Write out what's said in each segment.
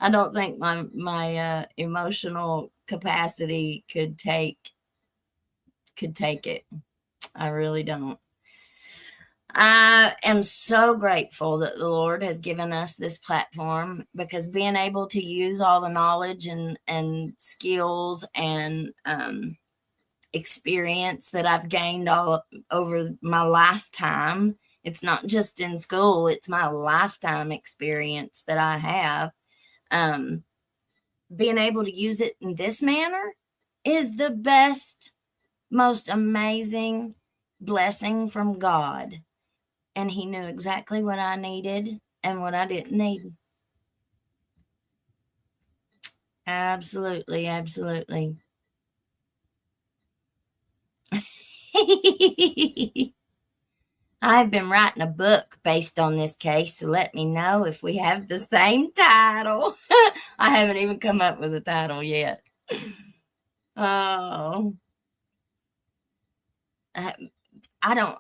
I don't think my emotional capacity could take it. I really don't. I am so grateful that the Lord has given us this platform, because being able to use all the knowledge and skills and experience that I've gained all over my lifetime. It's not just in school, it's my lifetime experience that I have. Um, Being able to use it in this manner is the best, most amazing blessing from God. And He knew exactly what I needed and what I didn't need. Absolutely, absolutely. I've been writing a book based on this case, so let me know if we have the same title. I haven't even come up with a title yet. Oh, I, I don't.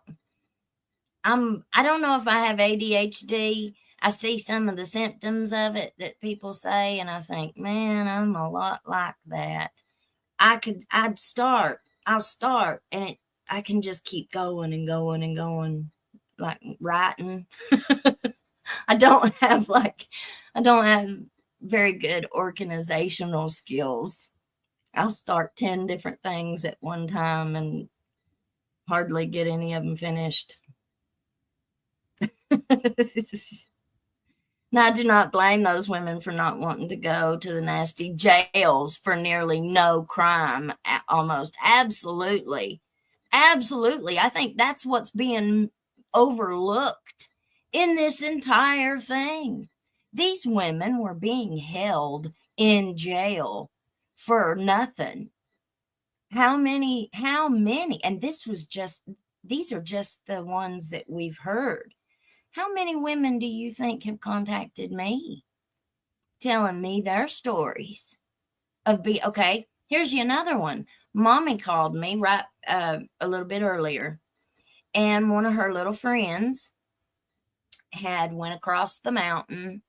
I don't know if I have ADHD. I see some of the symptoms of it that people say, and I think, man, I'm a lot like that. I'll start, and I can just keep going and going and going, like writing. I don't have very good organizational skills. I'll start 10 different things at one time and hardly get any of them finished. Now, I do not blame those women for not wanting to go to the nasty jails for nearly no crime. Almost absolutely. Absolutely. I think that's what's being overlooked in this entire thing. These women were being held in jail for nothing. How many? How many? And these are just the ones that we've heard. How many women do you think have contacted me telling me their stories of okay, here's you another one. Mommy called me right a little bit earlier, and one of her little friends had went across the mountain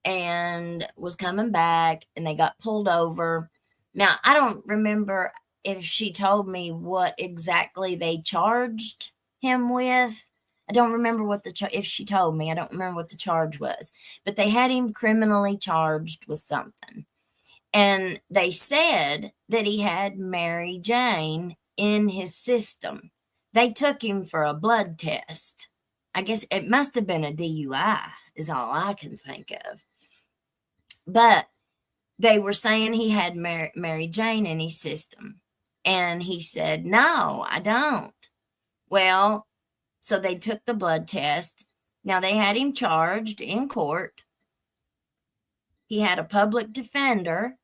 and was coming back, and they got pulled over. Now, I don't remember if she told me what exactly they charged him with. I don't remember what if she told me. I don't remember what the charge was, but they had him criminally charged with something. And they said that he had Mary Jane in his system. They took him for a blood test. I guess it must have been a DUI, is all I can think of. But they were saying he had Mary Jane in his system. And he said, no, I don't. Well, so they took the blood test. Now they had him charged in court. He had a public defender,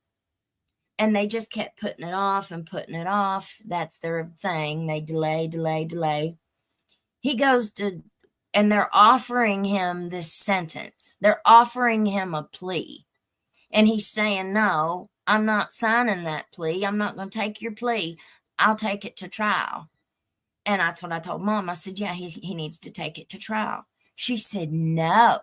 and they just kept putting it off and putting it off. That's their thing. They delay. He goes to, and they're offering him this sentence. They're offering him a plea. And he's saying, no, I'm not signing that plea. I'm not going to take your plea. I'll take it to trial. And that's what I told Mom. I said, yeah, he needs to take it to trial. She said, no.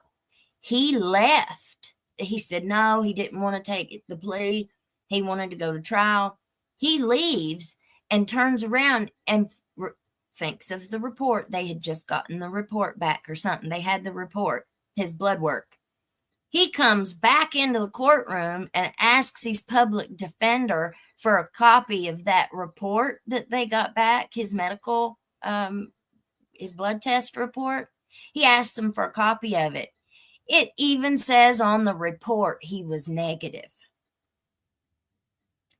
He left. He said, no, he didn't want to take the plea. He wanted to go to trial. He leaves and turns around and thinks of the report. They had just gotten the report back or something. They had the report, his blood work. He comes back into the courtroom and asks his public defender for a copy of that report that they got back, his medical, his blood test report. He asks him for a copy of it. It even says on the report he was negative.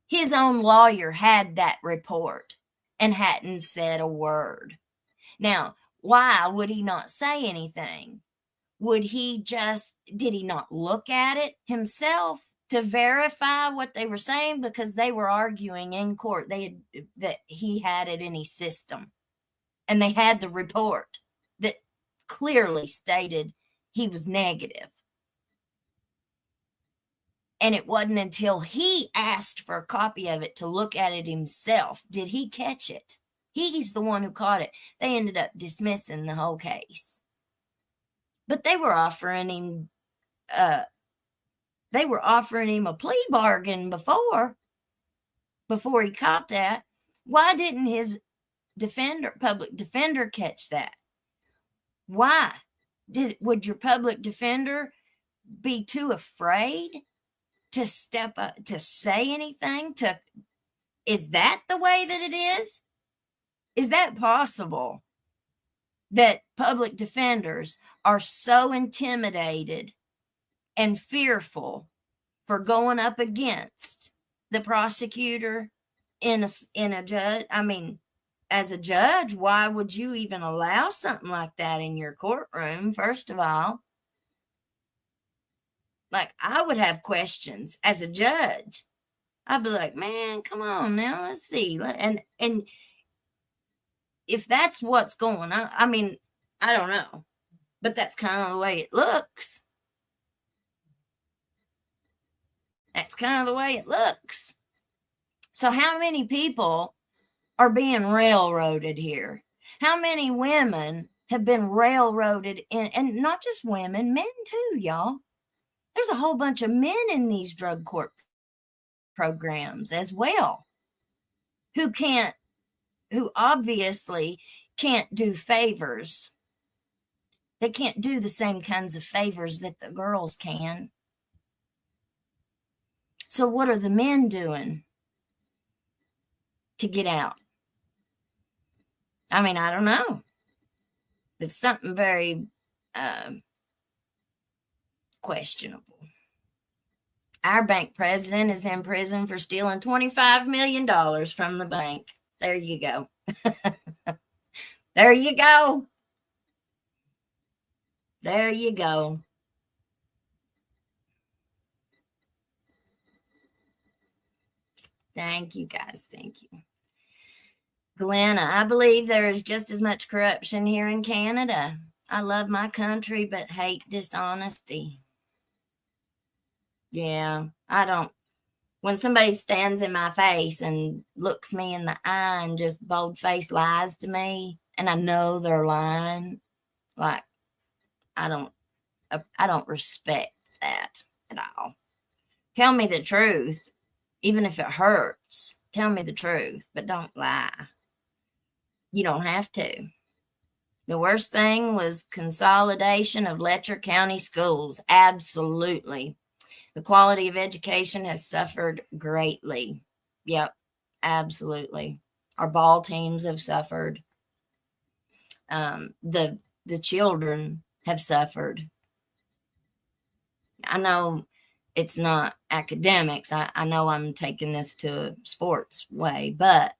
His own lawyer had that report and hadn't said a word. Now, why would he not say anything? Did he not look at it himself to verify what they were saying? Because they were arguing in court that he had it in his system. And they had the report that clearly stated he was negative. And it wasn't until he asked for a copy of it to look at it himself did he catch it. He's the one who caught it. They ended up dismissing the whole case. But they were offering him they were offering him a plea bargain before he caught that. Why didn't his public defender catch that? Why? Would your public defender be too afraid to step up, to say anything? Is that the way that it is? Is that possible? That public defenders are so intimidated and fearful for going up against the prosecutor in a judge? I mean, as a judge, why would you even allow something like that in your courtroom? First of all, like, I would have questions as a judge. I'd be like, man, come on now, let's see. And if that's what's going on, I mean, I don't know, but that's kind of the way it looks. That's kind of the way it looks. So how many people are being railroaded here? How many women have been railroaded in, and not just women, men too, y'all. There's a whole bunch of men in these drug court programs as well who obviously can't do favors. They can't do the same kinds of favors that the girls can. So what are the men doing to get out? I mean, I don't know. It's something very questionable. Our bank president is in prison for stealing $25 million from the bank. There you go. There you go. There you go. Thank you, guys. Thank you. Glenna, I believe there is just as much corruption here in Canada. I love my country, but hate dishonesty. Yeah, I don't. When somebody stands in my face and looks me in the eye and just bold-faced lies to me, and I know they're lying, like, I don't respect that at all. Tell me the truth, even if it hurts. Tell me the truth, but don't lie. You don't have to. The worst thing was consolidation of Letcher County schools. Absolutely. The quality of education has suffered greatly. Yep, absolutely. Our ball teams have suffered. The children have suffered. I know it's not academics. I know I'm taking this to a sports way, but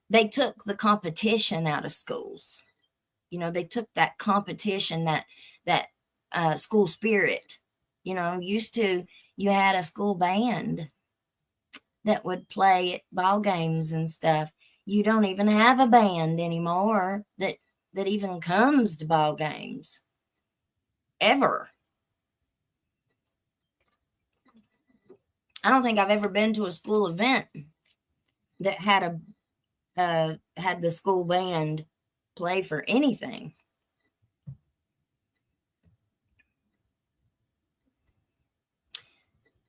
they took the competition out of schools. You know, they took that competition, that school spirit. You know, used to, you had a school band that would play at ball games and stuff. You don't even have a band anymore that even comes to ball games. Ever. I don't think I've ever been to a school event that had had the school band play for anything.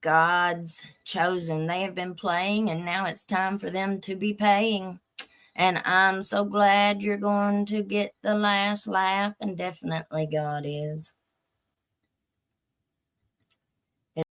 God's chosen. They have been playing, and now it's time for them to be paying. And I'm so glad you're going to get the last laugh, and definitely God is.